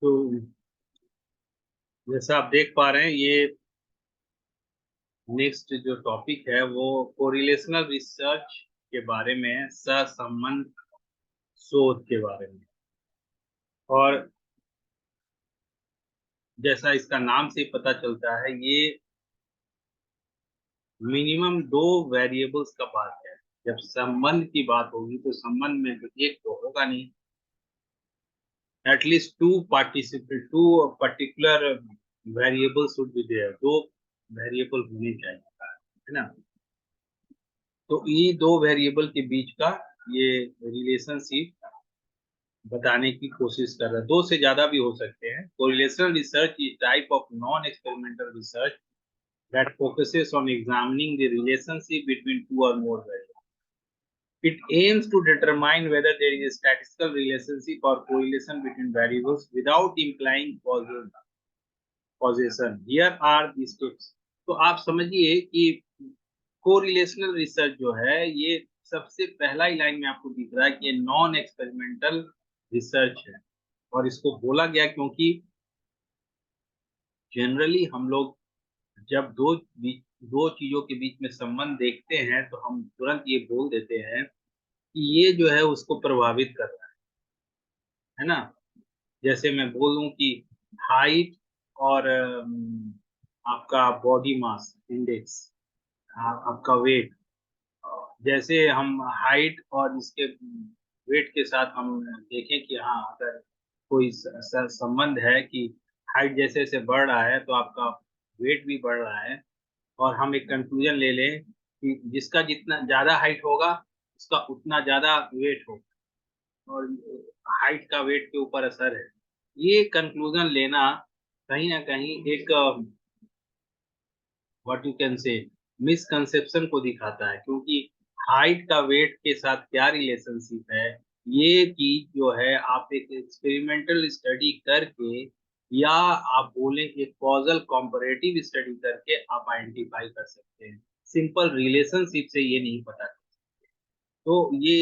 तो जैसा आप देख पा रहे हैं, ये नेक्स्ट जो टॉपिक है वो कोरिलेशनल रिसर्च के बारे में है, सहसंबंध शोध के बारे में। और जैसा इसका नाम से पता चलता है, ये मिनिमम दो वेरिएबल्स का बात है। जब संबंध की बात होगी तो संबंध में तो एक तो होगा नहीं, at least two particular variable should be there, दो वेरिएबल होने चाहिए, है ना। तो ये दो वेरिएबल के बीच का ये रिलेशनशिप बताने की कोशिश कर रहा है। दो से ज्यादा भी हो सकते हैं। Correlational research is type of non experimental research that focuses on examining the relationship between two or more variables. It aims to determine whether there is a statistical relationship or correlation between variables without implying causation. Here are the steps. तो आप समझिए कि correlational research जो है, ये सबसे पहला ही line में आपको दिख रहा है कि ये नॉन एक्सपेरिमेंटल रिसर्च है। और इसको बोला गया क्योंकि जनरली हम लोग जब दो चीजों के बीच में संबंध देखते हैं तो हम तुरंत ये बोल देते हैं कि ये जो है उसको प्रभावित कर रहा है ना। जैसे मैं बोलूं कि हाइट और आपका बॉडी मास इंडेक्स, आपका वेट, जैसे हम हाइट और इसके वेट के साथ हम देखें कि हाँ, अगर कोई संबंध है कि हाइट जैसे जैसे बढ़ रहा है तो आपका वेट भी बढ़ रहा है, और हम एक कंक्लूजन ले लें कि जिसका जितना ज्यादा हाइट होगा उसका उतना ज्यादा वेट होगा, और हाइट का वेट के ऊपर असर है। ये कंक्लूजन लेना कहीं ना कहीं एक व्हाट यू कैन से मिसकंसेप्शन को दिखाता है, क्योंकि हाइट का वेट के साथ क्या रिलेशनशिप है, ये चीज जो है आप एक एक्सपेरिमेंटल स्टडी करके या आप बोलें एक कॉजल कंपैरेटिव स्टडी करके आप आइडेंटिफाई कर सकते हैं। सिंपल रिलेशनशिप से ये नहीं पता। तो ये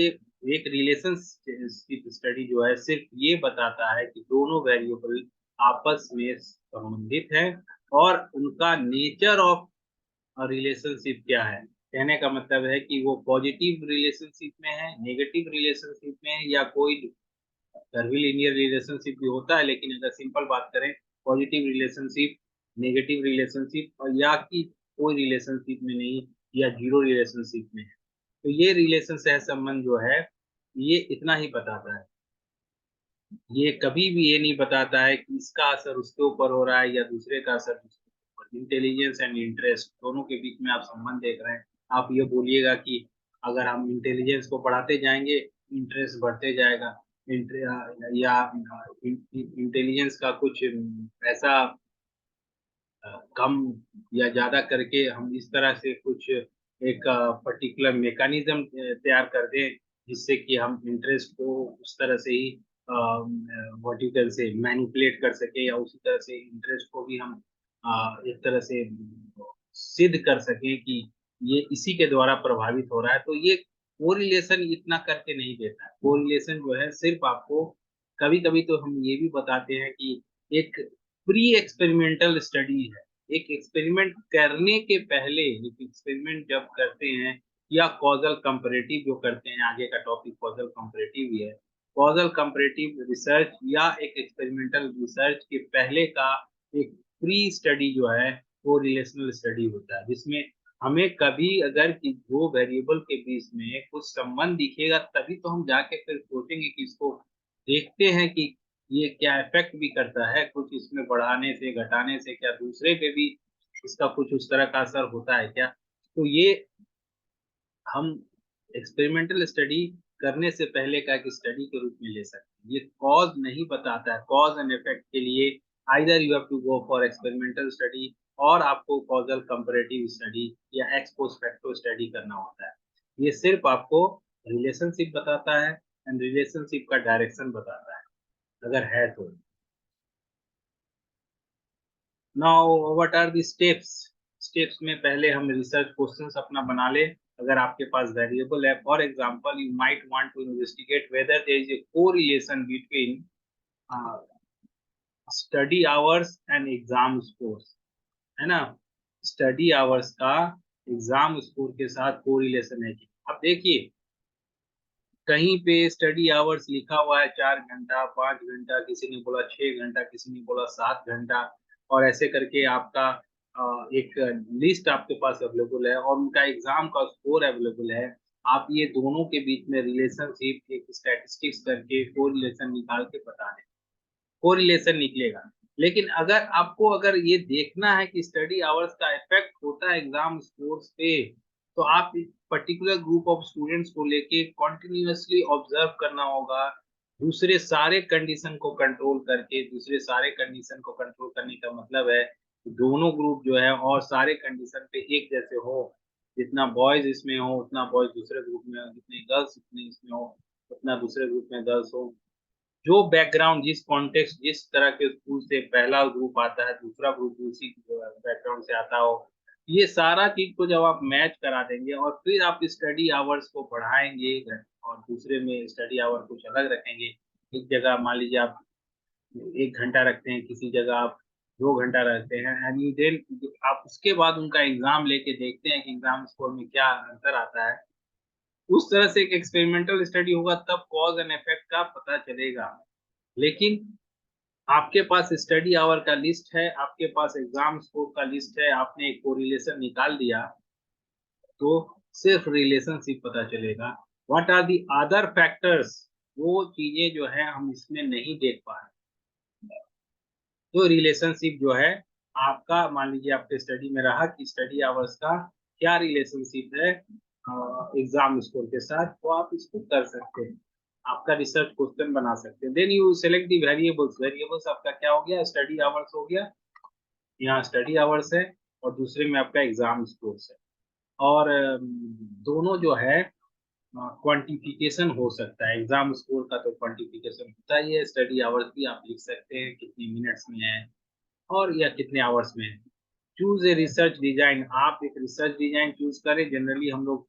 एक रिलेशनशिप स्टडी जो है सिर्फ ये बताता है कि दोनों वेरिएबल आपस में संबंधित हैं और उनका नेचर ऑफ रिलेशनशिप क्या है। कहने का मतलब है कि वो पॉजिटिव रिलेशनशिप में है, नेगेटिव रिलेशनशिप में है, या कोई कर्विलिनियर रिलेशनशिप भी होता है, लेकिन अगर सिंपल बात करें, पॉजिटिव रिलेशनशिप, नेगेटिव रिलेशनशिप, और या कि कोई रिलेशनशिप में नहीं, या जीरो रिलेशनशिप में है। तो ये रिलेशन सह संबंध जो है, ये इतना ही बताता है। ये कभी भी ये नहीं बताता है कि इसका असर उसके ऊपर हो रहा है या दूसरे का असर दूसरे के ऊपर। इंटेलिजेंस एंड इंटरेस्ट दोनों के बीच में आप संबंध देख रहे हैं। आप ये बोलिएगा कि अगर हम इंटेलिजेंस को बढ़ाते जाएंगे, इंटरेस्ट बढ़ते जाएगा। या इंटेलिजेंस का कुछ ऐसा कम या ज्यादा करके हम इस तरह से कुछ एक पर्टिकुलर मैकेनिज्म तैयार कर दें जिससे कि हम इंटरेस्ट को उस तरह से ही what you can say manipulate कर सके, या उसी तरह से इंटरेस्ट को भी हम एक तरह से सिद्ध कर सकें कि ये इसी के द्वारा प्रभावित हो रहा है। तो ये कोरिलेशन इतना करके नहीं देता है। कोरिलेशन जो है सिर्फ आपको, कभी कभी तो हम ये भी बताते हैं कि एक प्री एक्सपेरिमेंटल स्टडी है। एक एक्सपेरिमेंट करने के पहले, एक एक्सपेरिमेंट जब करते हैं, या कॉजल कंपैरेटिव जो करते हैं, आगे का टॉपिक कॉजल कंपैरेटिव ही है। कॉजल कंपैरेटिव रिसर्च या एक एक्सपेरिमेंटल रिसर्च के पहले का एक प्री स्टडी जो है वो रिलेशनल स्टडी होता है, जिसमें हमें कभी अगर कि दो वेरिएबल के बीच में कुछ संबंध दिखेगा तभी तो हम जाके फिर सोचेंगे कि इसको देखते हैं कि ये क्या इफेक्ट भी करता है, कुछ इसमें बढ़ाने से घटाने से क्या दूसरे पे भी इसका कुछ उस तरह का असर होता है क्या। तो ये हम एक्सपेरिमेंटल स्टडी करने से पहले का एक स्टडी के रूप में ले सकते हैं। ये कॉज नहीं बताता है। कॉज एंड इफेक्ट के लिए either you have to go for experimental study, और आपको कॉजल कंपैरेटिव स्टडी या एक्स पोस्ट फैक्टो स्टडी करना होता है। ये सिर्फ आपको रिलेशनशिप बताता है एंड रिलेशनशिप का डायरेक्शन बताता है, अगर है तो। Now what are the steps. Steps में पहले हम रिसर्च क्वेश्चंस अपना बना ले। अगर आपके पास वेरिएबल है, for example you might want to investigate whether there is a correlation between study hours and exam scores, है ना। स्टडी आवर्स का एग्जाम स्कोर के साथ कोरिलेशन है कि अब देखिए कहीं पे स्टडी आवर्स लिखा हुआ है 4 घंटा, 5 घंटा, किसी ने बोला 6 घंटा, किसी ने बोला 7 घंटा, और ऐसे करके आपका एक लिस्ट आपके पास अवेलेबल है और उनका एग्जाम का स्कोर अवेलेबल है। आप ये दोनों के बीच में रिलेशनशिप एक स्टैटिस्टिक्स करके कोरिलेशन निकाल के बता दें, कोरिलेशन निकलेगा। लेकिन अगर आपको अगर ये देखना है कि स्टडी आवर्स का इफेक्ट होता है एग्जाम स्कोर्स पे, तो आप पर्टिकुलर ग्रुप ऑफ स्टूडेंट्स को लेके कॉन्टिन्यूअसली ऑब्जर्व करना होगा। दूसरे सारे कंडीशन को कंट्रोल करके, दूसरे सारे कंडीशन को कंट्रोल करने का मतलब है कि दोनों ग्रुप जो है और सारे कंडीशन पे एक जैसे हो। जितना बॉयज इसमें हो उतना बॉयज दूसरे ग्रुप में हो, जितने गर्ल्स उतने इसमें हो उतना दूसरे ग्रुप में गर्ल्स हो। जो बैकग्राउंड जिस कॉन्टेक्स्ट जिस तरह के स्कूल से पहला ग्रुप आता है दूसरा ग्रुप उसी बैकग्राउंड से आता हो, ये सारा चीज को जब आप मैच करा देंगे और फिर आप स्टडी आवर्स को बढ़ाएंगे और दूसरे में स्टडी आवर कुछ अलग रखेंगे। एक जगह मान लीजिए आप 1 घंटा रखते हैं, किसी जगह आप 2 घंटा रखते हैं, एंड यू देन आप उसके बाद उनका एग्जाम लेके देखते हैं कि एग्जाम स्कोर में क्या अंतर आता है। उस तरह से एक एक्सपेरिमेंटल स्टडी होगा तब कॉज एंड इफेक्ट का पता चलेगा। लेकिन आपके पास स्टडी आवर का लिस्ट है, आपके पास एग्जाम स्कोर का लिस्ट है, आपने एक कोरिलेशन निकाल दिया, तो सिर्फ रिलेशनशिप पता चलेगा। What are the other factors, वो चीजें जो है हम इसमें नहीं देख पा रहे। तो रिलेशनशिप जो है आपका, मान लीजिए आपके स्टडी में रहा कि स्टडी आवर्स का क्या रिलेशनशिप है एग्जाम स्कोर के साथ, तो आप इसको कर सकते हैं, आपका रिसर्च क्वेश्चन बना सकते हैं। Then you select the variables, variables आपका क्या हो गया, स्टडी आवर्स हो गया, यहाँ स्टडी आवर्स है और दूसरे में आपका एग्जाम स्कोर है। और दोनों जो है क्वांटिफिकेशन हो सकता है। एग्जाम स्कोर का तो क्वांटिफिकेशन होता ही है, स्टडी आवर्स भी आप लिख सकते हैं कितने मिनट्स में है और या कितने आवर्स में है। चूज ए रिसर्च डिजाइन, आप एक रिसर्च डिजाइन चूज करें। जनरली हम लोग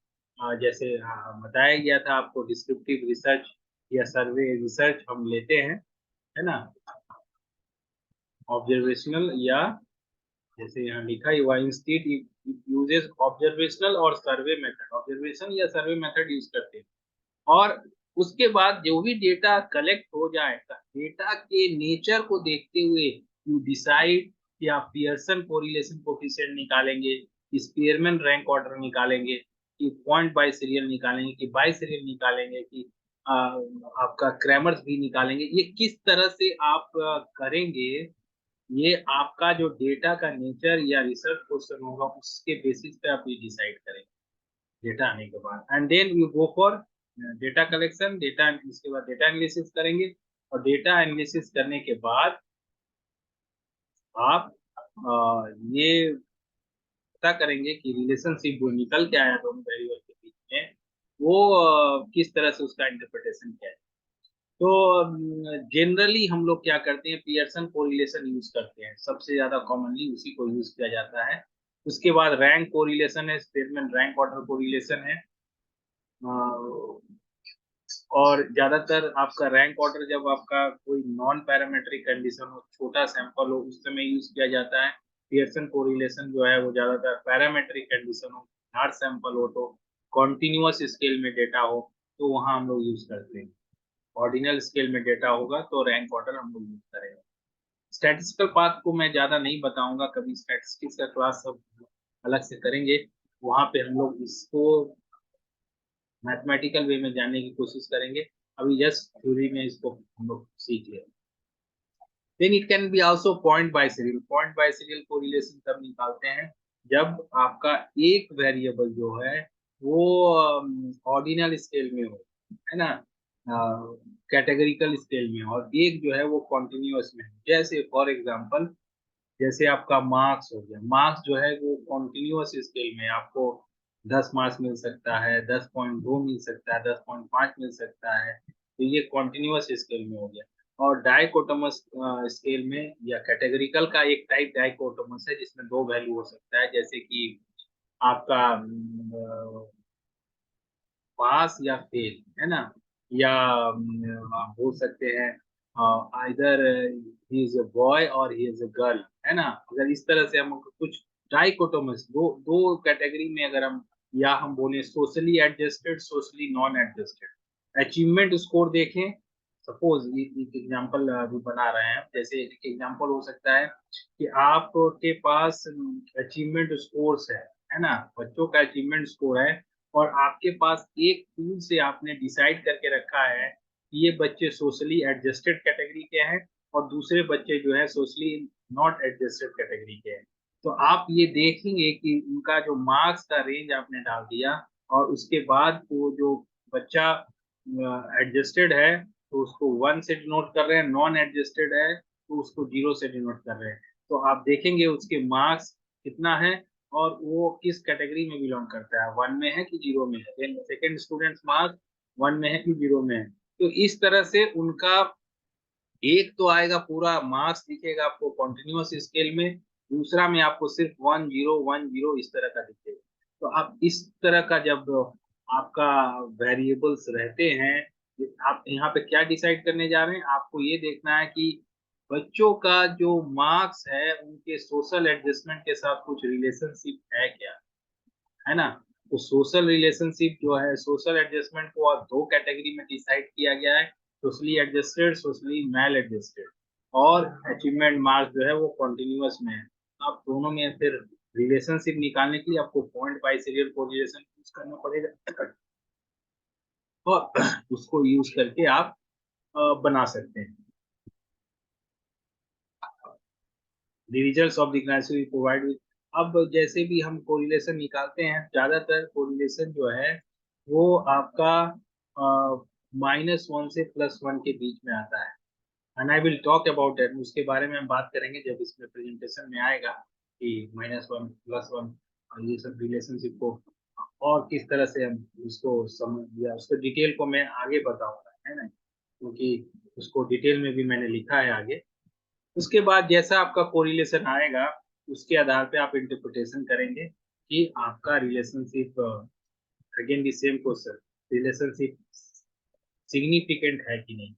जैसे बताया गया था आपको, डिस्क्रिप्टिव रिसर्च या सर्वे रिसर्च हम लेते हैं, है ना। ऑब्जर्वेशनल या जैसे यहाँ लिखा ही हुआ, इंस्टीट्यूट यूजेस ऑब्जर्वेशनल और सर्वे मेथड, ऑब्जर्वेशन या सर्वे मेथड यूज करते हैं। और उसके बाद जो भी डेटा कलेक्ट हो जाए, डेटा के नेचर को देखते हुए यू डिसाइड कि आप पियर्सन कोरिलेशन कोफिशिएंट निकालेंगे, कि स्पीयरमैन रैंक ऑर्डर निकालेंगे, कि पॉइंट बाय सीरियल निकालेंगे, कि बाय सीरियल निकालेंगे, कि आपका क्रैमर्स भी निकालेंगे। ये किस तरह से आप करेंगे, ये आपका जो डेटा का नेचर या रिसर्च क्वेश्चन होगा उसके बेसिस पे आप ये डिसाइड करेंगे डेटा आने के बाद। And then you go for data collection, data इसके बाद डेटा एनालिसिस करेंगे। और डेटा एनालिसिस करने के बाद आप ये पता करेंगे कि रिलेशनशिप जो निकल के आया दोनों वेरिएबल के बीच में, वो किस तरह से उसका इंटरप्रिटेशन क्या है। तो जनरली हम लोग क्या करते हैं, पियर्सन कोरिलेशन यूज करते हैं, सबसे ज्यादा कॉमनली उसी को यूज किया जाता है। उसके बाद रैंक कोरिलेशन है, स्पेसमैन रैंक ऑर्डर कोरिलेशन है। और ज्यादातर आपका रैंक ऑर्डर जब आपका कोई नॉन पैरामेट्रिक कंडीशन हो, छोटा सैंपल हो, उस समय यूज किया जाता है। पियर्सन कोरिलेशन जो है वो ज्यादातर पैरामेट्रिक कंडीशन हो, लार्ज सैंपल हो, तो कॉन्टिन्यूअस स्केल में डेटा हो, तो वहां हम लोग यूज करते हैं। ऑर्डिनल स्केल में डेटा होगा तो रैंक ऑर्डर हम लोग यूज करेंगे। स्टैटिस्टिकल पार्ट को मैं ज्यादा नहीं बताऊंगा, कभी स्टैटिस्टिक्स का क्लास सब अलग से करेंगे, वहां पे हम लोग इसको मैथमेटिकल वे में जानने की कोशिश करेंगे। अभी जस्ट थ्योरी में इसको हम लोग सीख ले। Then it can be also point by serial, point by serial correlation तब निकालते हैं जब आपका एक वेरिएबल जो है वो ऑर्डिनल स्केल में हो, है ना, कैटेगरिकल स्केल में, और एक जो है वो कॉन्टिन्यूअस में हो। जैसे फॉर एग्जांपल, जैसे आपका मार्क्स हो गया, मार्क्स जो है वो कॉन्टिन्यूअस स्केल में आपको 10 मार्क्स मिल सकता है, 10.2 मिल सकता है, 10.5 मिल सकता है, तो ये कॉन्टिन्यूअस स्केल में हो गया। और डाइकोटोमस स्केल में या कैटेगरिकल का एक टाइप डाइकोटोमस है जिसमें दो वैल्यू हो सकता है, जैसे कि आपका पास या फेल, है ना, या आप बोल सकते हैं either he is a boy और ही इज अ गर्ल, है ना। अगर इस तरह से हम कुछ डाइकोटोमस दो दो कैटेगरी में अगर हम, या हम बोले socially adjusted, socially non adjusted achievement score देखें। सपोज एक एग्जांपल अभी बना रहे हैं, जैसे एक एग्जांपल हो सकता है कि आपके पास अचीवमेंट स्कोर्स है ना, बच्चों का अचीवमेंट स्कोर है, और आपके पास एक टूल से आपने डिसाइड करके रखा है कि ये बच्चे सोशली एडजस्टेड कैटेगरी के हैं और दूसरे बच्चे जो है सोशली नॉट एडजस्टेड कैटेगरी के हैं। तो आप ये देखेंगे कि उनका जो मार्क्स का रेंज आपने डाल दिया, और उसके बाद वो जो बच्चा एडजस्टेड है तो उसको 1 से डिनोट कर रहे हैं, नॉन एडजस्टेड है तो उसको 0 से डिनोट कर रहे हैं। तो आप देखेंगे उसके मार्क्स कितना है और वो किस कैटेगरी में बिलोंग करता है, 1 में है कि 0 में है। सेकंड स्टूडेंट्स मार्क्स 1 में है कि 0 में है। तो इस तरह से उनका एक तो आएगा पूरा मार्क्स दिखेगा आपको कॉन्टिन्यूअस स्केल में, दूसरा में आपको सिर्फ 1 0 1 0 इस तरह का दिखेगा। तो आप इस तरह का जब आपका वेरिएबल्स रहते हैं, आप यहाँ पे क्या डिसाइड करने जा रहे हैं, आपको ये देखना है कि बच्चों का जो मार्क्स है उनके सोशल एडजस्टमेंट के साथ कुछ रिलेशनशिप है क्या, है ना। तो सोशल रिलेशनशिप जो है, सोशल एडजस्टमेंट को अब दो कैटेगरी में डिसाइड किया गया है, socially adjusted, socially maladjusted, और अचीवमेंट मार्क्स जो है वो कॉन्टिन्यूअस में है। आप दोनों में फिर रिलेशनशिप निकालने के लिए आपको point by serial correlation use करना पड़ेगा, और उसको यूज करके आप बना सकते हैं। The results of the classification we provide with, अब जैसे भी हम कोरिलेशन निकालते हैं, ज्यादातर कोरिलेशन जो है वो आपका -1 से +1 के बीच में आता है, and I will talk about that, उसके बारे में हम बात करेंगे जब इसमें प्रेजेंटेशन में आएगा कि -1 +1 और ये सब रिलेशनशिप को और किस तरह से हम उसको समझ, या उसको डिटेल को मैं आगे बताऊंगा, है ना, क्योंकि उसको डिटेल में भी मैंने लिखा है आगे। उसके बाद जैसा आपका कोरिलेशन आएगा उसके आधार पे आप इंटरप्रिटेशन करेंगे कि आपका relationship, again the same question, relationship significant है कि नहीं।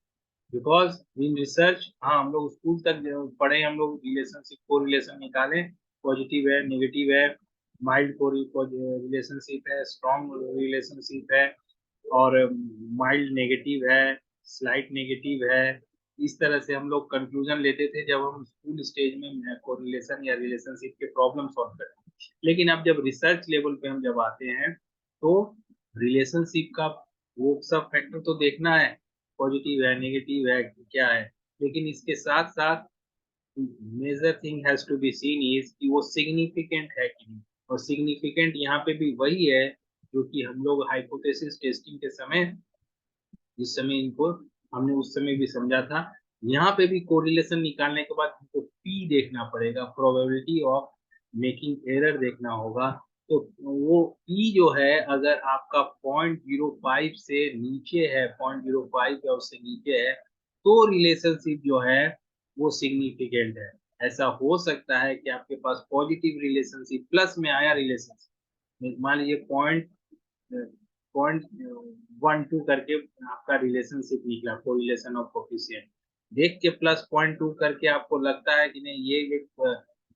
बिकॉज इन रिसर्च, हाँ हम लोग स्कूल तक पढ़े, हम लोग रिलेशनशिप को रिलेशन निकालें, पॉजिटिव है, नेगेटिव है, माइल्ड को रिलेशनशिप है, स्ट्रॉन्ग रिलेशनशिप है, और माइल्ड नेगेटिव है, स्लाइट नेगेटिव है। इस तरह से हम लोग कंक्लूजन लेते थे जब हम स्कूल स्टेज में कोरिलेशन या रिलेशनशिप के प्रॉब्लम सॉल्व करते हैं। लेकिन अब जब रिसर्च लेवल पे हम जब आते हैं तो रिलेशनशिप का वो सब फैक्टर तो देखना है, पॉजिटिव है, नेगेटिव है, क्या है, लेकिन इसके साथ साथ major thing has to be seen is कि वो सिग्निफिकेंट है कि नहीं। और सिग्निफिकेंट यहाँ पे भी वही है जो कि हम लोग हाइपोथेसिस टेस्टिंग के समय, जिस समय इनको हमने उस समय भी समझा था, यहाँ पे भी कोरिलेशन निकालने के बाद हमको पी देखना पड़ेगा, प्रोबेबिलिटी ऑफ मेकिंग एरर देखना होगा। तो वो पी जो है अगर आपका 0.05 से नीचे है, 0.05 या उससे नीचे है, तो रिलेशनशिप जो है वो सिग्निफिकेंट है। ऐसा हो सकता है कि आपके पास पॉजिटिव रिलेशनशिप प्लस में आया रिलेशनशिप, मान लीजिए 0.12 करके आपका रिलेशनशिप निकला, कोरिलेशन ऑफ कोफिशिएंट देख के, +0.2 करके आपको लगता है कि नहीं ये एक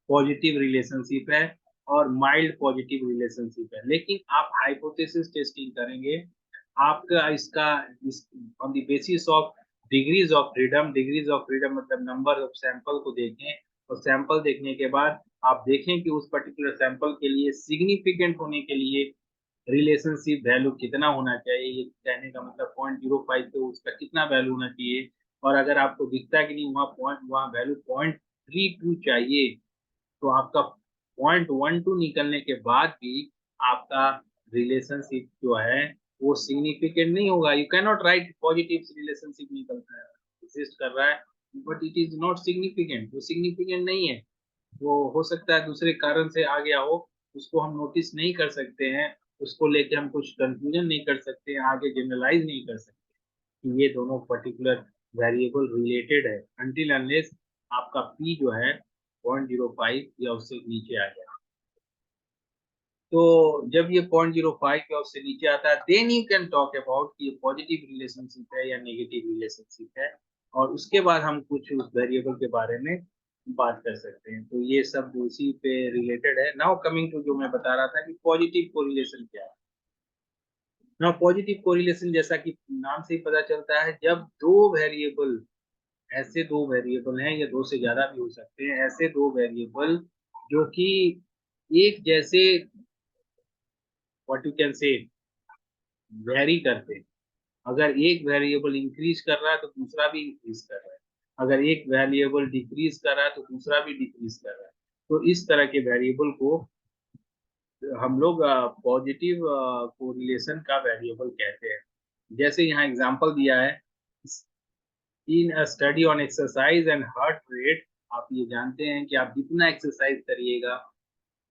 पॉजिटिव रिलेशनशिप है और माइल्ड पॉजिटिव रिलेशनशिप है, लेकिन आप हाइपोथेसिस टेस्टिंग करेंगे, आपका इसका on the basis of degrees of freedom, degrees of freedom मतलब नंबर ऑफ सैंपल को देखें, और सैंपल देखने के बाद आप देखें कि उस पर्टिकुलर सैंपल के लिए सिग्निफिकेंट होने के लिए रिलेशनशिप वैल्यू कितना होना चाहिए, ये कहने का मतलब 0.05 तो उसका कितना वैल्यू होना चाहिए। और अगर आपको दिखता है कि नहीं वहाँ वैल्यू 0.32 चाहिए, तो आपका 0.12 निकलने के बाद भी आपका रिलेशनशिप जो है वो सिग्निफिकेंट नहीं होगा। You can not right positive relationship निकलता है, एग्जिस्ट कर रहा है, but it is not significant, वो सिग्निफिकेंट नहीं है। वो हो सकता है दूसरे कारण से आ गया हो, उसको हम नोटिस नहीं कर सकते हैं, उसको लेके हम कुछ कंक्लूजन नहीं कर सकते हैं, आगे जनरलाइज नहीं कर सकते कि ये दोनों पर्टिकुलर वेरिएबल रिलेटेड है, अनटिल अनलेस आपका पी जो है 0.05 या उससे नीचे आ गया। तो जब ये 0.05 या उससे नीचे आता है, then you can talk about कि ये पॉजिटिव रिलेशनशिप है या नेगेटिव रिलेशनशिप है। और उसके बाद हम कुछ उस वेरिएबल के बारे में बात कर सकते हैं। तो ये सब उसी पे रिलेटेड है। नाउ कमिंग टू जो मैं बता रहा था कि पॉजिटिव कोरिलेशन क्या है। नाउ पॉजिटिव कोरिलेशन जैसा कि नाम से ही पता चलता है, जब दो वेरिएबल, ऐसे दो वेरिएबल हैं या दो से ज्यादा भी हो सकते हैं, ऐसे दो वेरिएबल जो कि एक जैसे, व्हाट यू कैन से, वेरी करते हैं। अगर एक वेरिएबल इंक्रीज कर रहा है तो दूसरा भी इंक्रीज कर रहा है, अगर एक वेरिएबल डिक्रीज कर रहा है तो दूसरा भी डिक्रीज कर रहा है। तो इस तरह के वेरिएबल को हम लोग पॉजिटिव कोरिलेशन का वेरिएबल कहते हैं। जैसे यहाँ एग्जांपल दिया है, in a study on exercise and heart rate. आप ये जानते हैं कि आप जितना एक्सरसाइज करिएगा,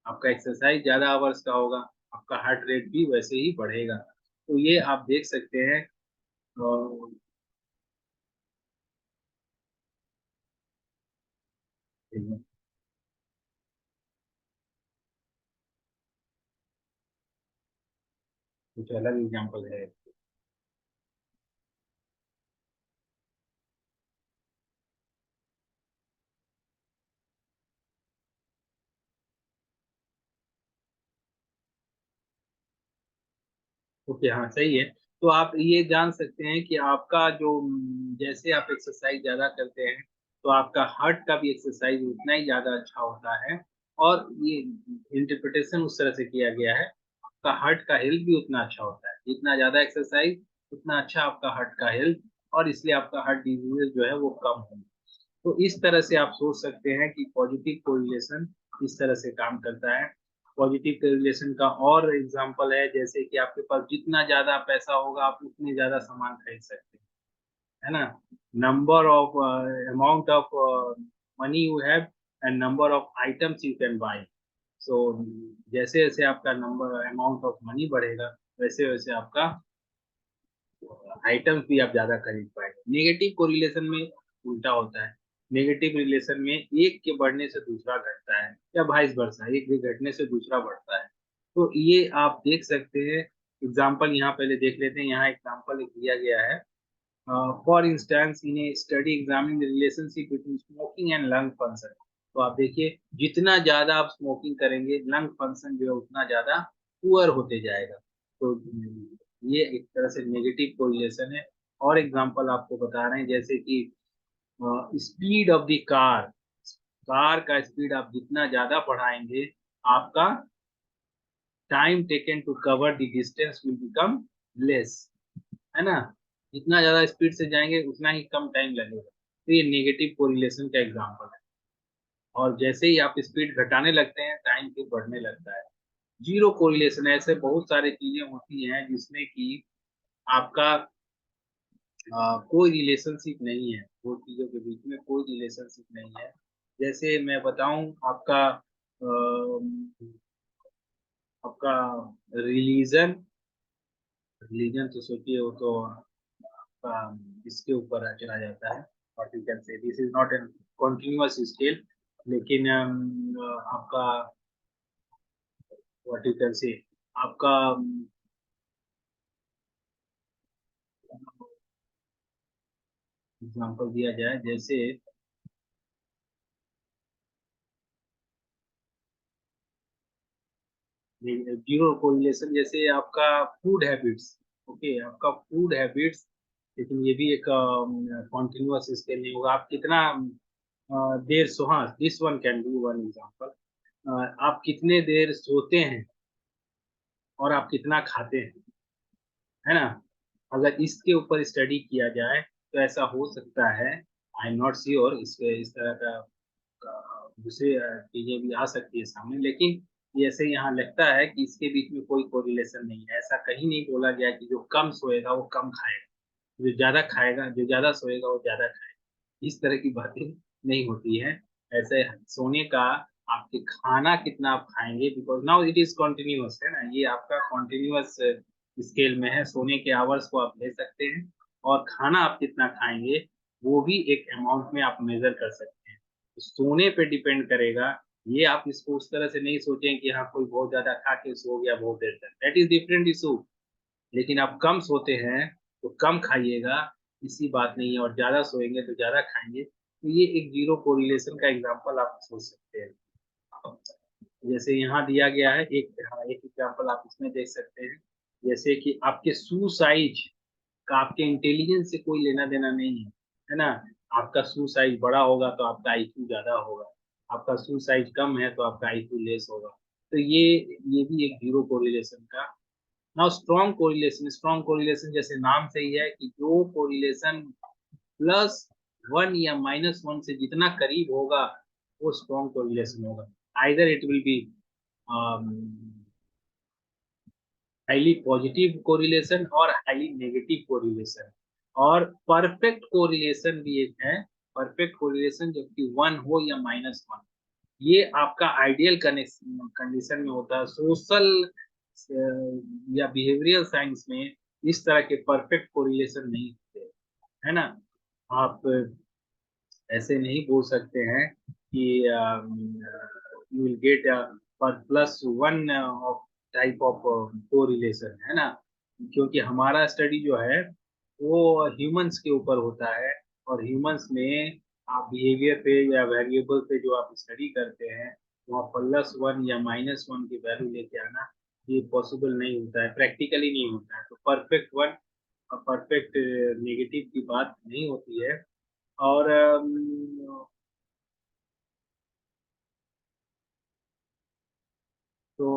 आपका एक्सरसाइज ज्यादा आवर्स का होगा, आपका हार्ट रेट भी वैसे ही बढ़ेगा। तो ये आप देख सकते हैं। अ, कुछ अलग एग्जांपल है। ओके, हाँ सही है। तो आप ये जान सकते हैं कि आपका जो जैसे आप एक्सरसाइज ज्यादा करते हैं तो आपका हार्ट का भी एक्सरसाइज उतना ही ज्यादा अच्छा होता है। और ये इंटरप्रिटेशन उस तरह से किया गया है, आपका हार्ट का हेल्थ भी उतना अच्छा होता है। जितना ज्यादा एक्सरसाइज उतना अच्छा आपका हार्ट का हेल्थ, और इसलिए आपका हार्ट डिजीजेस जो है वो कम होंगे। तो इस तरह से आप सोच सकते हैं कि पॉजिटिव कोरिलेशन इस तरह से काम करता है। पॉजिटिव कोरिलेशन का और एग्जांपल है, जैसे कि आपके पास जितना ज्यादा पैसा होगा आप उतने ज्यादा सामान खरीद सकते हैं, है ना। Number of amount of money you have and number of items you can buy. So जैसे जैसे आपका नंबर अमाउंट ऑफ मनी बढ़ेगा, वैसे वैसे आपका आइटम्स भी आप ज्यादा खरीद पाएंगे। नेगेटिव कोरिलेशन में उल्टा होता है। नेगेटिव रिलेशन में एक के बढ़ने से दूसरा घटता है, या वाइस वर्सा, एक के घटने से दूसरा बढ़ता है। तो ये आप देख सकते हैं। एग्जाम्पल यहाँ पहले देख लेते हैं। यहाँ एग्जाम्पल दिया गया है। For instance, in A study examine the relationship between smoking and lung function. तो आप देखिए, जितना ज्यादा आप स्मोकिंग करेंगे, लंग फंक्शन जो है उतना ज्यादा पुअर होते जाएगा। तो ये एक तरह से नेगेटिव कोरिलेशन है। और एग्जांपल आपको बता रहे हैं, जैसे कि speed of the car, car का स्पीड आप जितना ज्यादा बढ़ाएंगे, आपका time taken to cover the distance will become less, है ना। जितना ज्यादा स्पीड से जाएंगे उतना ही कम टाइम लगेगा। तो ये नेगेटिव कोरिलेशन का एग्जांपल है। और जैसे ही आप स्पीड घटाने लगते हैं, टाइम फिर बढ़ने लगता है। जीरो कोरिलेशन, ऐसे बहुत सारी चीजें होती हैं जिसमें कि आपका कोई रिलेशनशिप नहीं है, दो चीजों के बीच में कोई रिलेशनशिप नहीं है। जैसे मैं बताऊं, आपका आपका रिलीजन, रिलीजन तो सोचिए, वो तो आपका इसके ऊपर चला जाता है। व्हाट यू कैन से, this is not an continuous scale. लेकिन आपका, व्हाट यू कैन से, आपका एग्जांपल दिया जाए, जैसे जीरो कोरिलेशन, जैसे आपका फूड हैबिट्स। ओके, आपका फूड हैबिट्स, लेकिन ये भी एक कॉन्टिन्यूअस स्केल नहीं होगा। आप कितना देर सो, हाँ, this one can be one example. आप कितने देर सोते हैं और आप कितना खाते हैं, है ना। अगर इसके ऊपर स्टडी किया जाए तो ऐसा हो सकता है, आई एम नॉट श्योर, इसके इस तरह का दूसरी चीजें भी आ सकती है सामने, लेकिन जैसे यहाँ लगता है कि इसके बीच में कोई कोरिलेशन नहीं है। ऐसा कहीं नहीं बोला गया कि जो कम सोएगा वो कम खाएगा, जो ज्यादा खाएगा, जो ज्यादा सोएगा वो ज्यादा खाएगा। इस तरह की बातें नहीं होती है। ऐसे सोने का, आपके खाना कितना आप खाएंगे, because now it is continuous, है ना, ये आपका कॉन्टिन्यूअस स्केल में है। सोने के आवर्स को आप ले सकते हैं, और खाना आप कितना खाएंगे वो भी एक अमाउंट में आप मेजर कर सकते हैं। तो सोने पे डिपेंड करेगा। ये आप इसको उस तरह से नहीं सोचें कि हाँ, कोई बहुत ज्यादा खा के सो गया बहुत देर तक, दैट इज डिफरेंट इशू। लेकिन आप कम सोते हैं तो कम खाइएगा, इसी बात नहीं है, और ज्यादा सोएंगे तो ज्यादा खाएंगे। तो ये एक जीरो कोरिलेशन का एग्जांपल आप सोच सकते हैं। जैसे यहाँ दिया गया है एक, हाँ, एक एग्जांपल आप इसमें देख सकते हैं। जैसे कि आपके शू साइज का आपके इंटेलिजेंस से कोई लेना देना नहीं है ना। आपका शू साइज बड़ा होगा तो आपका आईक्यू ज्यादा होगा, आपका शू साइज कम है तो आपका आईक्यू लेस होगा। तो ये भी एक जीरो कोरिलेशन का। Now strong correlation, strong correlation जैसे नाम से ही है कि जो कोरिलेशन +1 या -1 से जितना करीब होगा वो स्ट्रॉन्ग कोरिलेशन होगा। Either it will be highly positive correlation और हाईली नेगेटिव कोरिलेशन। और परफेक्ट कोरिलेशन भी एक है। परफेक्ट कोरिलेशन जबकि 1 हो या -1, ये आपका आइडियल कंडीशन में होता है। सोशल या बिहेवियरल साइंस में इस तरह के परफेक्ट कोरिलेशन नहीं होते, है ना। आप ऐसे नहीं बोल सकते हैं कि यू विल गेट पर +1 ऑफ टाइप ऑफ कोरिलेशन, है ना। क्योंकि हमारा स्टडी जो है वो ह्यूमंस के ऊपर होता है, और ह्यूमंस में आप बिहेवियर पे या वेरिएबल पे जो आप स्टडी करते हैं वहाँ +1 या -1 की वैल्यू लेके आना ये पॉसिबल नहीं होता है, प्रैक्टिकली नहीं होता है। तो परफेक्ट वन और परफेक्ट नेगेटिव की बात नहीं होती है। और तो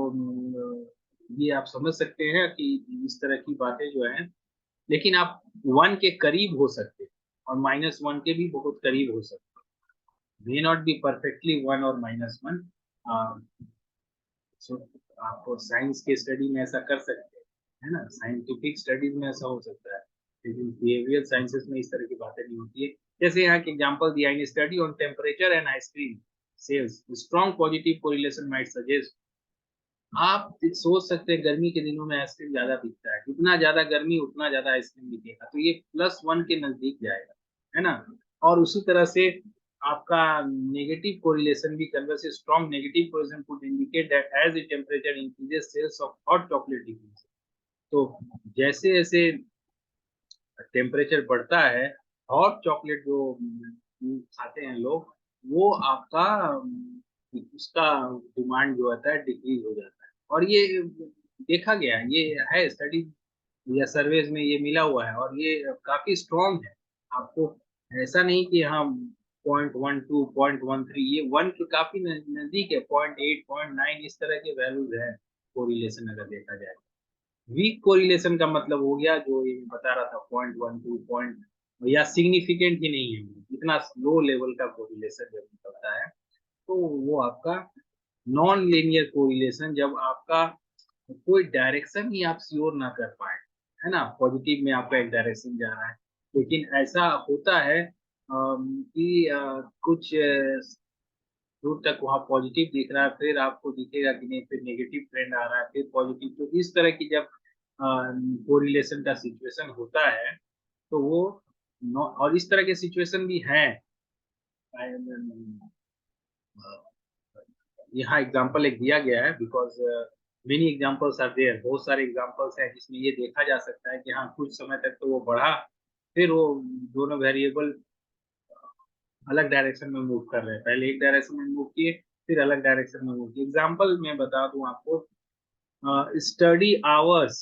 ये आप समझ सकते हैं कि इस तरह की बातें जो हैं, लेकिन आप 1 के करीब हो सकते हैं और -1 के भी बहुत करीब हो सकते हैं। मे नॉट बी परफेक्टली 1 और -1। सो आप साइंस के स्टडी में ऐसा कर सकते हैं, है ना, साइंटिफिक स्टडीज में ऐसा हो सकता है, लेकिन बिहेवियर साइंसेस में इस तरह की बातें नहीं होती है। जैसे यहाँ के एग्जांपल दिया, in study on temperature and ice cream sales strong positive correlation might suggest. आप सोच सकते हैं गर्मी के दिनों में आइसक्रीम ज्यादा बिकता है, जितना ज्यादा गर्मी उतना ज्यादा आइसक्रीम बिकेगा, तो ये +1 के नजदीक जाएगा, है ना। और उसी तरह से आपका नेगेटिव कोरिलेशन भी, converse strong negative correlation could indicate that as the temperature increases sales of hot chocolate decrease. तो जैसे जैसे टेम्परेचर बढ़ता है, हॉट चॉकलेट जो खाते हैं लोग, वो आपका उसका डिमांड जो होता है डिक्रीज हो जाता है। और ये देखा गया है, ये है स्टडी या सर्वेज में ये मिला हुआ है, और ये काफी स्ट्रॉन्ग है। आपको ऐसा नहीं कि हम 0.12 0.13, ये 1 के काफी नजदीक है, 0.8 0.9 इस तरह के वैल्यूज है कोरिलेशन अगर देखा जाए। वीक कोरिलेशन का मतलब हो गया जो ये बता रहा था, 0.12 पॉइंट, या सिग्निफिकेंट ही नहीं है, इतना लो लेवल का कोरिलेशन जब निकलता है तो वो आपका नॉन लीनियर कोरिलेशन, जब आपका कोई डायरेक्शन ही आप श्योर ना कर पाए, है ना। पॉजिटिव में आपका एक डायरेक्शन जा रहा है, लेकिन ऐसा होता है कि कुछ दूर तक वहाँ पॉजिटिव दिख रहा है, फिर आपको दिखेगा कि नहीं, फिर नेगेटिव ट्रेंड आ रहा है, फिर पॉजिटिव। तो इस तरह की जब कोरिलेशन का सिचुएशन होता है तो वो और इस तरह के सिचुएशन भी हैं। यहाँ एग्जांपल एक दिया गया है, because many examples are there, बहुत सारे एग्जांपल्स हैं जिसमें ये देखा जा सकता है कि हाँ कुछ समय तक तो वो बढ़ा, फिर वो दोनों वेरिएबल अलग डायरेक्शन में मूव कर रहे हैं, पहले एक डायरेक्शन में मूव किए फिर अलग डायरेक्शन में मूव किए। एग्जांपल मैं बता दूं आपको, study hours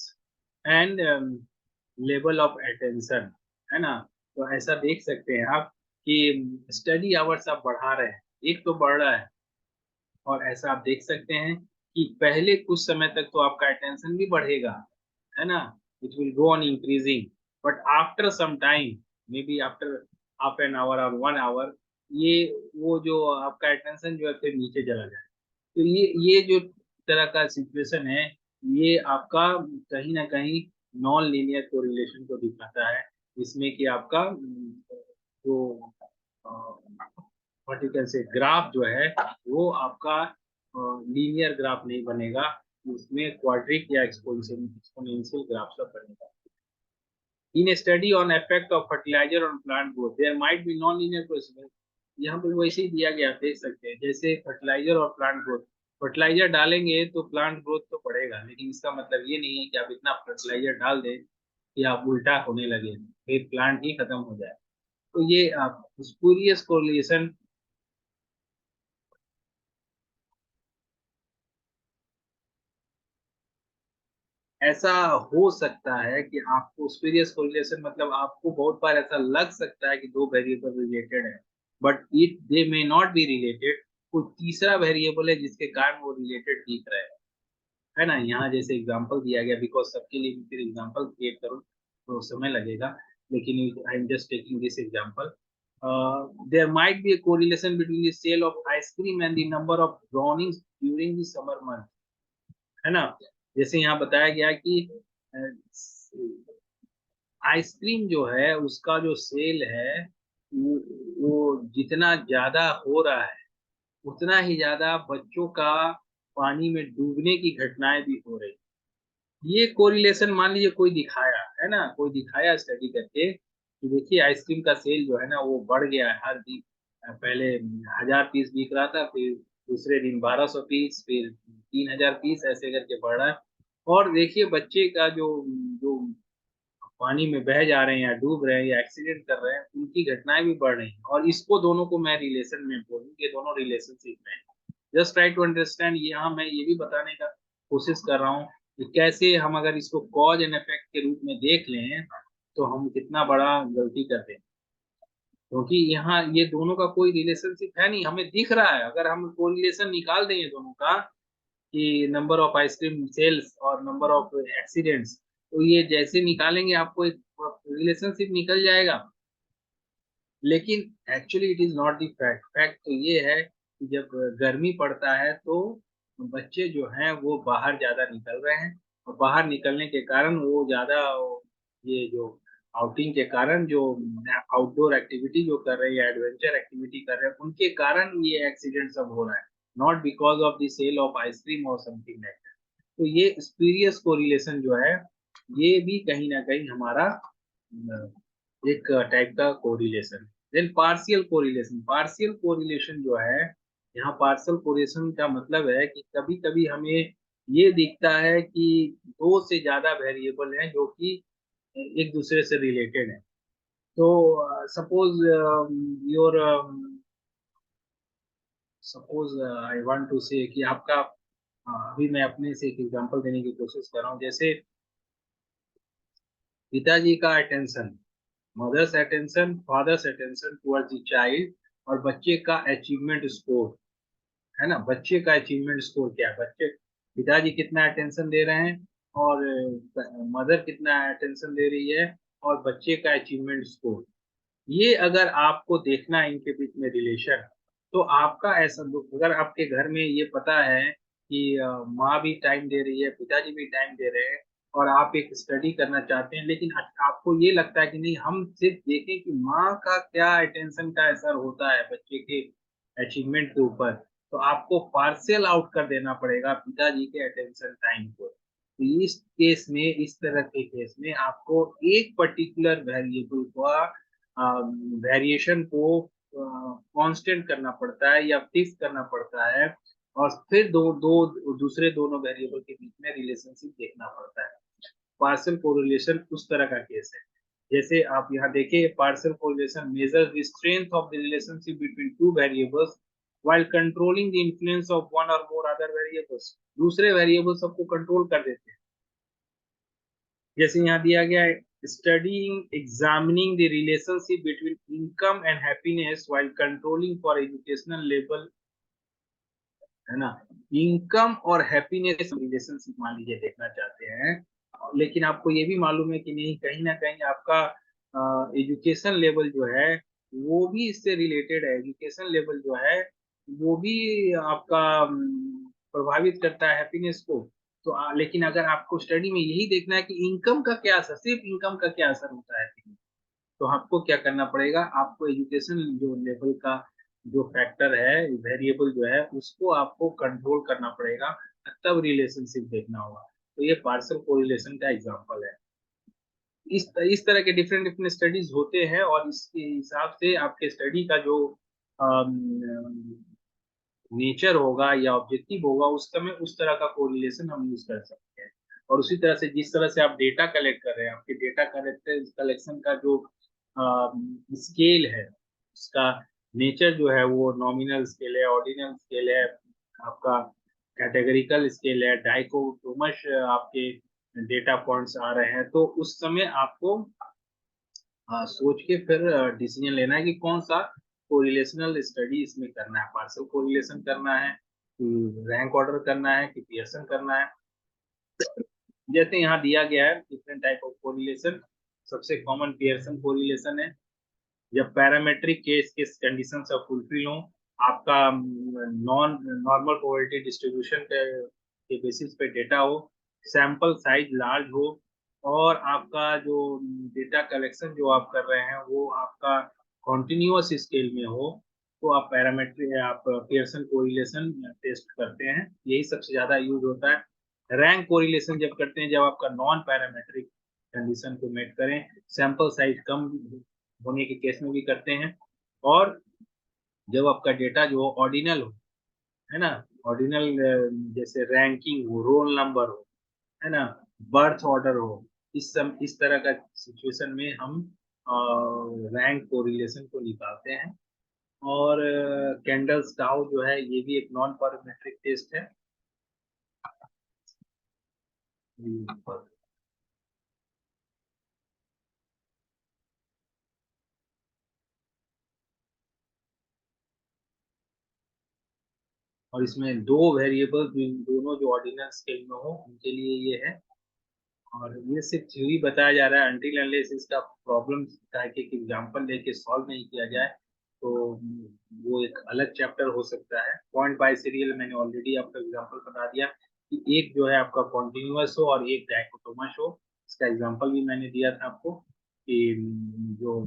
and level of attention, है ना। तो ऐसा देख सकते हैं आप कि स्टडी आवर्स आप बढ़ा रहे हैं, एक तो बढ़ रहा है, और ऐसा आप देख सकते हैं कि पहले कुछ समय तक तो आपका अटेंशन भी बढ़ेगा, है ना, it will go on increasing, but after some time, maybe after half an hour और 1 आवर, ये वो जो आपका अटेंशन जो है फिर नीचे चला जाए। तो ये जो तरह का सिचुएशन है, ये आपका कहीं ना कहीं नॉन लीनियर कोरिलेशन को दिखाता है, जिसमें कि आपका जो वर्टिकल से ग्राफ जो है वो आपका लीनियर ग्राफ नहीं बनेगा, उसमें क्वाड्रिक या एक्सपोनेंशियल ग्राफ सब बनेगा। In a study on effect of fertilizer on plant growth, there might be non-linear process। यहाँ पर वैसे ही दिया गया, देख सकते हैं, जैसे फर्टिलाइजर और प्लांट ग्रोथ। फर्टिलाइजर डालेंगे तो प्लांट ग्रोथ तो बढ़ेगा, लेकिन इसका मतलब ये नहीं है कि आप इतना फर्टिलाइजर डाल दें कि आप उल्टा होने लगे, फिर प्लांट ही खत्म हो जाए। तो ये आप स्पूरियस कोरिलेशन, ऐसा हो सकता है कि आपको स्पूरियस कोरिलेशन मतलब आपको बहुत बार ऐसा लग सकता है कि दो वेरिएबल रिलेटेड है, but it they may not be related. कोई तीसरा वेरिएबल है जिसके कारण वो रिलेटेड दिख रहा है ना। यहाँ जैसे एग्जांपल दिया गया, बिकॉज सबके लिए भी फिर एग्जांपल क्रिएट करूँ तो समय लगेगा, लेकिन I am just taking this example. There might be a correlation between the sale of ice cream and the number of drownings during the summer month, है ना। जैसे यहाँ बताया गया कि आइसक्रीम जो है उसका जो सेल है वो, वो जितना ज्यादा हो रहा है उतना ही ज्यादा बच्चों का पानी में डूबने की घटनाएं भी हो रही। ये कोरिलेशन मान लीजिए कोई दिखाया है ना, कोई दिखाया स्टडी करके कि देखिए आइसक्रीम का सेल जो है ना वो बढ़ गया है हर दिन। पहले 1000 पीस बिक रहा था, फिर दूसरे दिन 1200 पीस, फिर 3000 पीस, ऐसे करके बढ़ रहा है। और देखिए बच्चे का जो जो पानी में बह जा रहे हैं या डूब रहे हैं या एक्सीडेंट कर रहे हैं उनकी घटनाएं भी बढ़ रही हैं। और इसको दोनों को मैं रिलेशन में बोलूँ, ये दोनों रिलेशनशिप में है। Just try to understand. यहाँ मैं ये भी बताने का कोशिश कर रहा हूँ कि कैसे हम अगर इसको कॉज एंड इफेक्ट के रूप में देख लें तो हम कितना बड़ा गलती करते हैं। क्योंकि यहाँ ये दोनों का कोई रिलेशनशिप है नहीं, हमें दिख रहा है। अगर हम कोरिलेशन निकाल दें ये दोनों का कि नंबर ऑफ आइसक्रीम सेल्स और नंबर ऑफ एक्सीडेंट्स, तो ये जैसे निकालेंगे आपको एक रिलेशनशिप निकल जाएगा। लेकिन actually it is not the fact. Fact तो ये है कि जब गर्मी पड़ता है तो बच्चे जो हैं वो बाहर ज्यादा निकल रहे हैं, और बाहर निकलने के कारण वो ज्यादा ये जो आउटिंग के कारण जो आउटडोर एक्टिविटी जो कर रहे हैं, एडवेंचर एक्टिविटी कर रहे हैं, उनके कारण ये एक्सीडेंट सब हो रहा है, not because of the sale of ice cream और समथिंग लाइक। तो ये स्पीरियस कोरिलेशन जो है ये भी कहीं ना कहीं हमारा एक टाइप का correlation. Then partial correlation. Partial correlation जो है, यहाँ पार्शियल कोरिलेशन का मतलब है कि कभी कभी हमें ये दिखता है कि दो से ज्यादा वेरिएबल हैं जो कि एक दूसरे से रिलेटेड है। तो suppose your suppose I want to say कि आपका अभी मैं अपने से एक एग्जांपल देने की कोशिश कर रहा हूँ। जैसे पिताजी का attention, mother's attention, father's attention towards the child, और बच्चे का अचीवमेंट स्कोर, है ना। बच्चे का अचीवमेंट स्कोर क्या है, बच्चे पिताजी कितना अटेंशन दे रहे हैं और मदर कितना अटेंशन दे रही है, और बच्चे का अचीवमेंट स्कोर। ये अगर आपको देखना है इनके बीच में रिलेशन, तो आपका ऐसा अगर आपके घर में ये पता है कि माँ भी टाइम दे रही है, पिताजी भी टाइम दे रहे हैं, और आप एक स्टडी करना चाहते हैं, लेकिन आपको ये लगता है कि नहीं हम सिर्फ देखें कि माँ का क्या अटेंशन का असर होता है बच्चे के अचीवमेंट के ऊपर, तो आपको पार्शियल आउट कर देना पड़ेगा पिताजी के अटेंशन टाइम को। तो इस केस में, इस तरह के केस में आपको एक पर्टिकुलर वेरिएबल का वेरिएशन को कांस्टेंट करना पड़ता है या फिक्स करना पड़ता है, और फिर दो दो दूसरे दोनों वेरिएबल के बीच में रिलेशनशिप देखना पड़ता है। पार्शियल कोरिलेशन उस तरह का केस है। जैसे आप यहाँ देखिए, partial correlation measures the strength of the relationship between two variables while controlling the influence of one or more other variables। दूसरे वेरिएबल सबको कंट्रोल कर देते हैं। जैसे यहाँ दिया गया है, studying examining the relationship between income and happiness while controlling for educational level, है ना। इनकम और हैप्पीनेस रिलेशनशिप मान लीजिए देखना चाहते हैं, लेकिन आपको ये भी मालूम है कि नहीं कहीं ना कहीं आपका एजुकेशन लेवल जो है वो भी इससे रिलेटेड है। एजुकेशन लेवल जो है वो भी आपका प्रभावित करता है हैप्पीनेस को। तो लेकिन अगर आपको स्टडी में यही देखना है कि इनकम का क्या असर, सिर्फ इनकम का क्या असर होता है, तो आपको क्या करना पड़ेगा, आपको एजुकेशन जो लेवल का जो फैक्टर है, वेरिएबल जो है उसको आपको कंट्रोल करना पड़ेगा, तब रिलेशनशिप देखना होगा। तो ये पार्शियल कोरिलेशन का एग्जांपल है। इस तरह के डिफरेंट डिफरेंट स्टडीज होते हैं, और इसके हिसाब से आपके स्टडी का जो नेचर होगा या ऑब्जेक्टिव होगा उस समय उस तरह का कोरिलेशन हम यूज कर सकते हैं। और उसी तरह से जिस तरह से आप डेटा कलेक्ट कर रहे हैं, आपके डेटा कलेक्शन का जो स्केल है, उसका नेचर जो है वो नॉमिनल स्केल है, ऑर्डिनल स्केल है, आपका कैटेगरिकल स्केल है, डाइकोटोमस आपके डेटा पॉइंट्स आ रहे हैं, तो उस समय आपको सोच के फिर डिसीजन लेना है कि कौन सा कोरिलेशनल स्टडी इसमें करना है, पार्शियल कोरिलेशन करना है कि रैंक ऑर्डर करना है कि पियर्सन करना है। जैसे यहाँ दिया गया है डिफरेंट टाइप ऑफ कोरिलेशन। सबसे कॉमन पियर्सन कोरिलेशन है, जब पैरामेट्रिक केस के कंडीशन सब फुलफिल हो, आपका नॉन नॉर्मल प्रोबेबिलिटी डिस्ट्रीब्यूशन के बेसिस पे डेटा हो, सैंपल साइज लार्ज हो, और आपका जो डेटा कलेक्शन जो आप कर रहे हैं वो आपका कॉन्टिन्यूअस स्केल में हो, तो आप पैरामेट्रिक आप पियर्सन कोरिलेशन टेस्ट करते हैं। यही सबसे ज्यादा यूज होता है। रैंक कोरिलेशन जब करते हैं, जब आपका नॉन पैरामेट्रिक कंडीशन को मेट करें, सैंपल साइज कम होने के केस में भी करते हैं, और जब आपका डेटा जो ऑर्डिनल हो, है ना, ऑर्डिनल जैसे रैंकिंग हो, रोल नंबर हो, है ना, बर्थ ऑर्डर हो, इस तरह का सिचुएशन में हम रैंक कोरिलेशन को निकालते हैं। और कैंडल्स डाउ जो है ये भी एक नॉन पैरामेट्रिक टेस्ट है। और इसमें दो वेरिएबल दोनों जो ऑर्डिनल स्केल में हो उनके लिए ये है। और ये सिर्फ थ्योरी बताया जा रहा है, अनटिल अनलेस इसका प्रॉब्लम का एक एग्जांपल लेके सॉल्व नहीं किया जाए तो वो एक अलग चैप्टर हो सकता है। पॉइंट बाय सीरियल मैंने ऑलरेडी आपको एग्जांपल बता दिया कि एक जो है आपका कॉन्टिन्यूअस हो और एक डायकोटोमस हो। इसका एग्जांपल भी मैंने दिया था आपको कि जो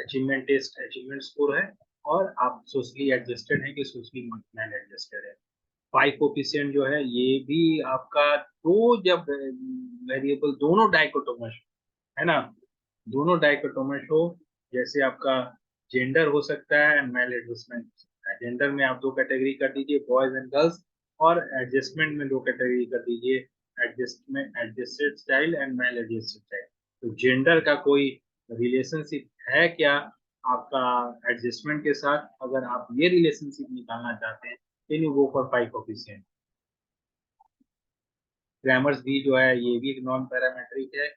अचीवमेंट टेस्ट अचीवमेंट स्कोर है, और आप सोशली एडजस्टेड है कि सोशली मैन एडजस्टेड है। पाई कोफिशिएंट जो है ये भी आपका, दो जब वेरिएबल दोनों डाइकोटोमस है ना, दोनों डाइकोटोमस हो, जैसे आपका जेंडर हो सकता है एंड मेल एडजस्टमेंट हो सकता है। जेंडर में आप दो कैटेगरी कर दीजिए, बॉयज एंड गर्ल्स, और एडजस्टमेंट में दो कैटेगरी कर दीजिए, adjustment adjusted style and male adjusted style. तो जेंडर का कोई रिलेशनशिप है क्या आपका एडजस्टमेंट के साथ? अगर आप ये रिलेशनशिप निकालना चाहते हैं, then you go for pi coefficient। Grammars भी जो है ये भी एक नॉन पैरामेट्रिक है।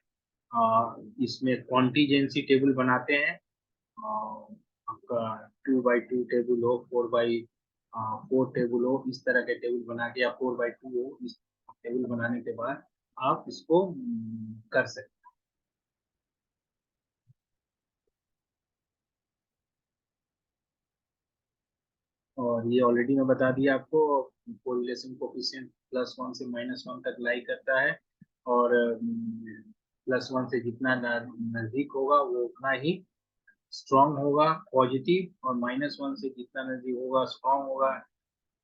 इसमें कॉन्टीजेंसी टेबल बनाते हैं। आपका 2x2 टेबल हो, 4x4 टेबल हो, इस तरह के टेबल बना के, या 4x2 हो, इस टेबल बनाने के बाद आप इसको कर सकते हैं। और ये ऑलरेडी मैं बता दिया आपको, कोरिलेशन कोफिशिएंट +1 से -1 तक लाई करता है, और +1 से जितना नजदीक होगा वो उतना ही स्ट्रांग होगा पॉजिटिव, और -1 से जितना नजदीक होगा स्ट्रांग होगा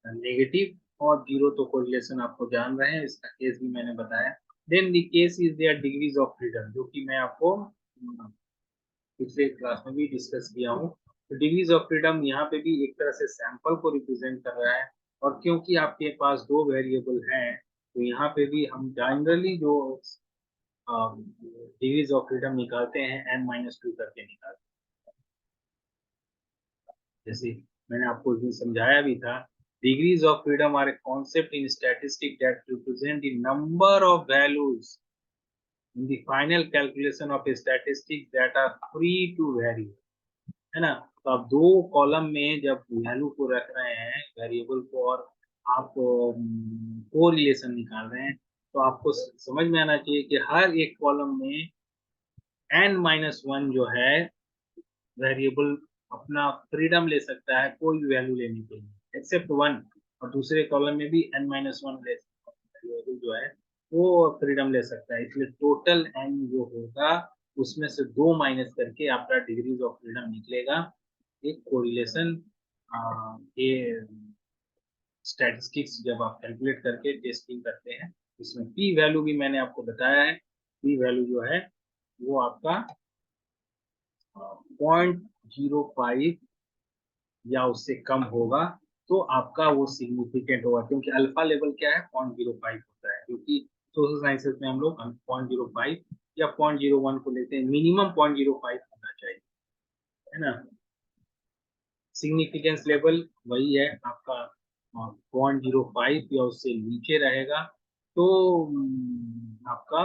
नेगेटिव, और जीरो तो कोरिलेशन आपको जान रहे हैं, इसका केस भी मैंने बताया। Then the case is there degrees of freedom, जो कि मैं आपको पिछले क्लास में भी डिस्कस किया हूँ। तो डिग्रीज ऑफ फ्रीडम यहाँ पे भी एक तरह से सैंपल को रिप्रेजेंट कर रहा है, और क्योंकि आपके पास दो वेरिएबल हैं, तो यहाँ पे भी हम जनरली जो डिग्रीज ऑफ फ्रीडम निकालते हैं n-2 करके निकालते हैं। जैसे मैंने आपको इसमें समझाया भी था, degrees of freedom are a concept in statistic that represent the number of values in the final calculation of statistic that are free to vary, है ना। तो आप दो कॉलम में जब वैल्यू को रख रहे हैं वेरिएबल को, और आप को रिलेशन निकाल रहे हैं, तो आपको समझ में आना चाहिए कि हर एक कॉलम में n-1 जो है वेरिएबल अपना फ्रीडम ले सकता है कोई भी वैल्यू लेने के लिए एक्सेप्ट वन, और दूसरे कॉलम में भी n-1 ले वेरिएबल जो है वो फ्रीडम ले सकता है। इसलिए टोटल n जो होगा उसमें से दो माइनस करके आपका डिग्रीज ऑफ फ्रीडम निकलेगा। एक कोरिलेशन ये स्टैटिस्टिक्स जब आप कैलकुलेट करके टेस्टिंग करते हैं, इसमें पी वैल्यू भी मैंने आपको बताया है। पी वैल्यू जो है वो आपका 0.05 या उससे कम होगा, तो आपका वो सिग्निफिकेंट होगा, क्योंकि अल्फा लेवल क्या है, 0.05 होता है, क्योंकि सोशल साइंसेज में हम लोग 0.05 या 0.01 को लेते हैं, मिनिमम 0.05 होना चाहिए, है ना। सिग्निफिकेंस लेवल वही है आपका 0.05 या उससे नीचे रहेगा तो आपका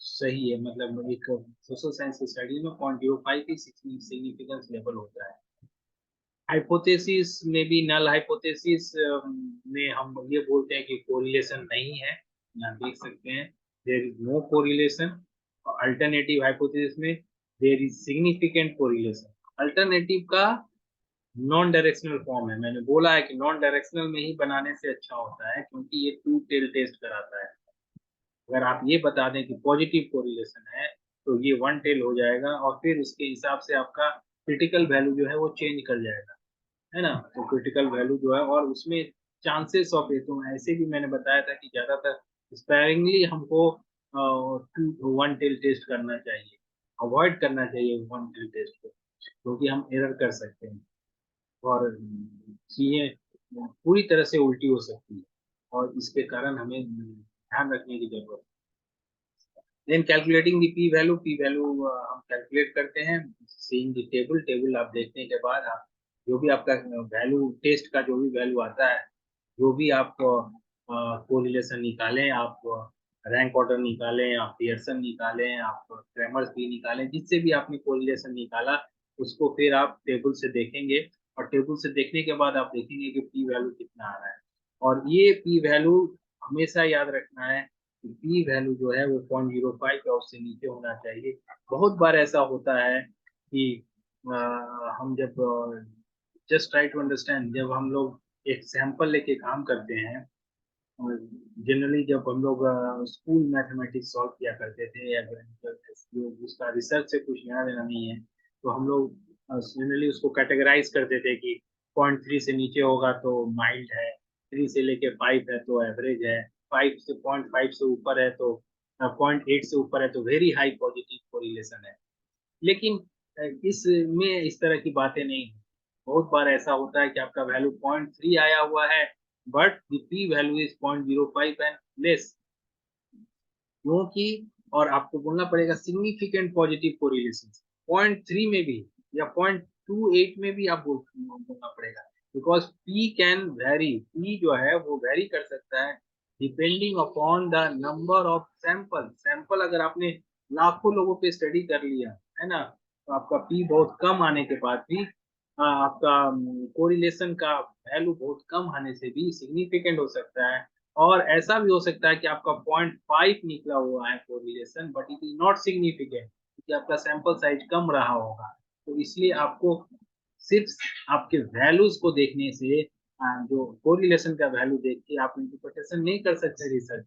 सही है, मतलब एक सोशल साइंस की स्टडी में 0.05 ही सिग्निफिकेंस लेवल होता है। हाइपोथेसिस में भी नल हाइपोथेसिस में हम ये बोलते हैं कि कोरिलेशन नहीं है, यहाँ देख सकते हैं there is no correlation. Alternative hypothesis में there is significant correlation. Alternative का नॉन डायरेक्शनल फॉर्म है, मैंने बोला है कि नॉन डायरेक्शनल में ही बनाने से अच्छा होता है क्योंकि ये टू टेल टेस्ट कराता है। अगर आप ये बता दें कि पॉजिटिव कोरिलेशन है तो ये वन टेल हो जाएगा और फिर उसके हिसाब से आपका क्रिटिकल वैल्यू जो है वो चेंज कर जाएगा, है ना। तो क्रिटिकल वैल्यू जो है और उसमें चांसेस ऑफ, तो ऐसे भी मैंने बताया था कि ज्यादातर स्पेयरिंगली हमको टू वन टेल टेस्ट करना चाहिए, अवॉइड करना चाहिए वन टेल टेस्ट को, क्योंकि हम एरर कर सकते हैं और चीजें पूरी तरह से उल्टी हो सकती है और इसके कारण हमें ध्यान रखने की जरूरत है। Then calculating the P value हम कैलकुलेट करते हैं सीइंग द टेबल। टेबल आप देखने के बाद आप जो भी आपका वैल्यू टेस्ट का जो भी वैल्यू आता है, जो भी आप कोरिलेशन निकालें, आप रैंक ऑर्डर निकालें, आप पियर्सन निकालें, आप क्रैमर्स भी निकालें, जिससे भी आपने कोरिलेशन निकाला उसको फिर आप टेबल से देखेंगे और टेबल से देखने के बाद आप देखेंगे कि पी वैल्यू कितना आ रहा है। और ये पी वैल्यू हमेशा याद रखना है कि पी वैल्यू जो है वो 0.05 या उससे नीचे होना चाहिए। बहुत बार ऐसा होता है कि हम जब जस्ट ट्राई टू अंडरस्टैंड, जब हम लोग एक सैंपल लेके काम करते हैं, जनरली जब हम लोग स्कूल मैथमेटिक्स सॉल्व किया करते थे या जो उसका रिसर्च से कुछ लेना देना नहीं है, तो हम लोग जनरली उसको कैटेगराइज करते थे कि 0.3 से नीचे होगा तो माइल्ड है, 3 से लेके 5 है तो एवरेज है, 5 से 0.5 से ऊपर है तो 0.8 से ऊपर है तो वेरी हाई पॉजिटिव कोरिलेशन है। लेकिन इसमें इस तरह की बातें नहीं हैं। बहुत बार ऐसा होता है कि आपका वैल्यू 0.3 आया हुआ है but the P value is 0.05 and less, क्योंकि और आपको बोलना पड़ेगा सिग्निफिकेंट पॉजिटिव कोरिलेशन। 0.3 में भी या 0.28 में भी आप बोलना पड़ेगा, because P can very, P जो है वो वेरी कर सकता है depending upon the number of sample. Sample अगर आपने लाखों लोगों पे स्टडी कर लिया है ना, तो आपका पी बहुत कम आने के बाद भी आपका कोरिलेशन का वैल्यू बहुत कम आने से भी सिग्निफिकेंट हो सकता है। और ऐसा भी हो सकता है कि आपका 0.5 निकला हुआ है correlation but it is not significant क्योंकि आपका सैंपल साइज कम रहा होगा। तो इसलिए आपको सिर्फ आपके वैल्यूज को देखने से जो कोरिलेशन का वैल्यू देख के आप इंटरप्रिटेशन नहीं कर सकते रिसर्च।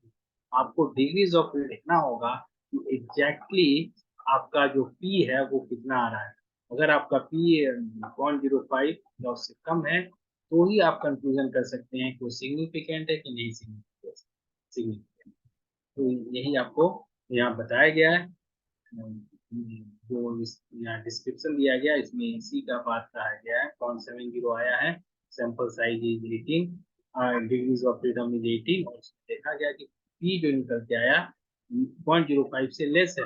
आपको डिग्रीज ऑफ फ्रीडम देखना होगा कि एग्जैक्टली आपका जो पी है वो कितना आ रहा है। अगर आपका पी 0.05 या उससे कम है तो ही आप कंक्लूजन कर सकते हैं कि वो सिग्निफिकेंट है कि नहीं सिग्निफिकेंट। तो यही आपको यहाँ बताया गया है। जो यहाँ डिस्क्रिप्शन दिया गया इसमें इसी का बात कहा गया है। 0.70 आया है, sample size is 18, degrees of freedom is 18 और उसमें देखा गया कि पी जो निकल के आया 0.05 से लेस है,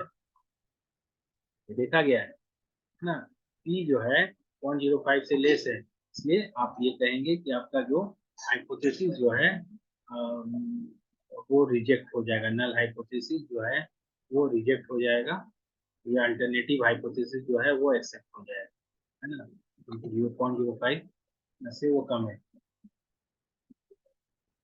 ये देखा गया है ना। पी जो है 0.05 से लेस है, इसलिए आप ये कहेंगे कि आपका जो हाइपोथेसिस जो है वो रिजेक्ट हो जाएगा, नल हाइपोथेसिस जो है वो रिजेक्ट हो जाएगा, या अल्टरनेटिव हाइपोथेसिस जो है वो एक्सेप्ट हो जाएगा, है ना। 0.05 से वो कम है।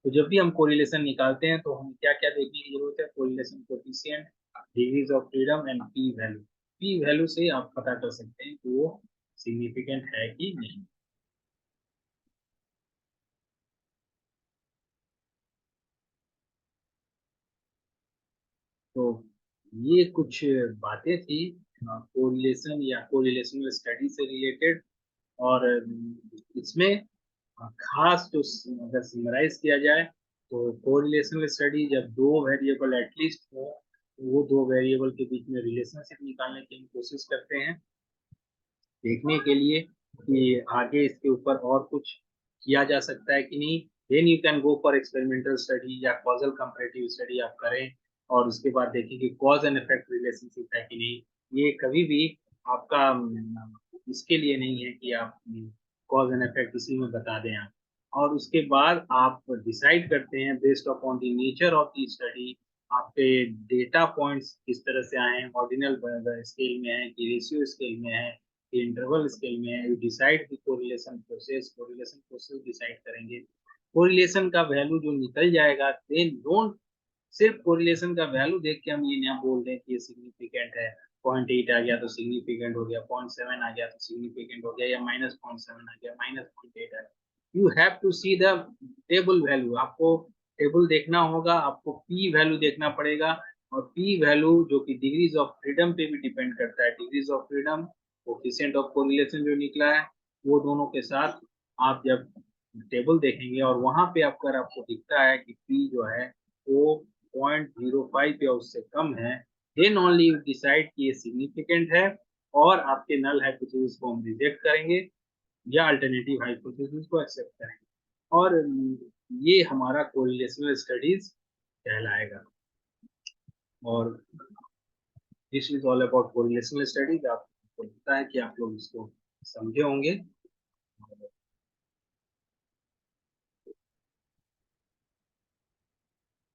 तो जब भी हम कोरिलेशन निकालते हैं तो हम क्या क्या देखने की जरूरत है, correlation coefficient, degrees of freedom and P value. P value से आप पता कर सकते हैं कि वो सिग्निफिकेंट है कि नहीं। तो ये कुछ बातें थी कोरिलेशन या कोरिलेशनल स्टडी से रिलेटेड। और इसमें खास जो अगर समराइज किया जाए तो कोरिलेशनल स्टडी जब दो वेरिएबल एटलीस्ट हो तो वो दो वेरिएबल के बीच में रिलेशनशिप निकालने की हम कोशिश करते हैं, देखने के लिए कि आगे इसके ऊपर और कुछ किया जा सकता है कि नहीं। Then you can go for experimental study या कॉजल कंपैरेटिव स्टडी आप करें, और उसके बाद देखें कि कॉज एंड इफेक्ट रिलेशनशिप है कि नहीं। ये कभी भी आपका इसके लिए नहीं है कि आप कॉज एंड इफेक्ट इसी में बता दें आप। और उसके बाद आप डिसाइड करते हैं based upon the nature of the study, आपके डेटा पॉइंट्स किस तरह से आए हैं, ऑर्डिनल स्केल में है कि रेशियो स्केल में है कि इंटरवल स्केल में है। You decide the correlation process decide करेंगे। कोरिलेशन का वैल्यू जो निकल जाएगा, देन डोंट सिर्फ कोरिलेशन का वैल्यू देख के हम ये ना बोल दें कि ये सिग्निफिकेंट है। 0.8 आ गया तो सिग्निफिकेंट हो गया, 0.7 आ गया तो सिग्निफिकेंट हो गया, या -0.7 आ गया, -0.8 आ गया। You have to see the table value. आपको टेबल देखना होगा, आपको पी वैल्यू देखना पड़ेगा। और पी वैल्यू जो कि डिग्रीज ऑफ फ्रीडम पे भी डिपेंड करता है, degrees of freedom, coefficient of correlation जो निकला है, वो दोनों के साथ आप जब टेबल देखेंगे और वहां पे अगर आपको दिखता है कि पी जो है वो 0.05 या उससे कम है, देन ओनली यू डिसाइड कि ये सिग्निफिकेंट है, और आपके नल हाइपोथेसिस को हम रिजेक्ट करेंगे या अल्टरनेटिव हाइपोथेसिस को एक्सेप्ट करेंगे। और ये हमारा कोरिलेशनल स्टडीज कहलाएगा। और this is all about correlational studies. आपको लगता है कि आप लोग इसको समझे होंगे।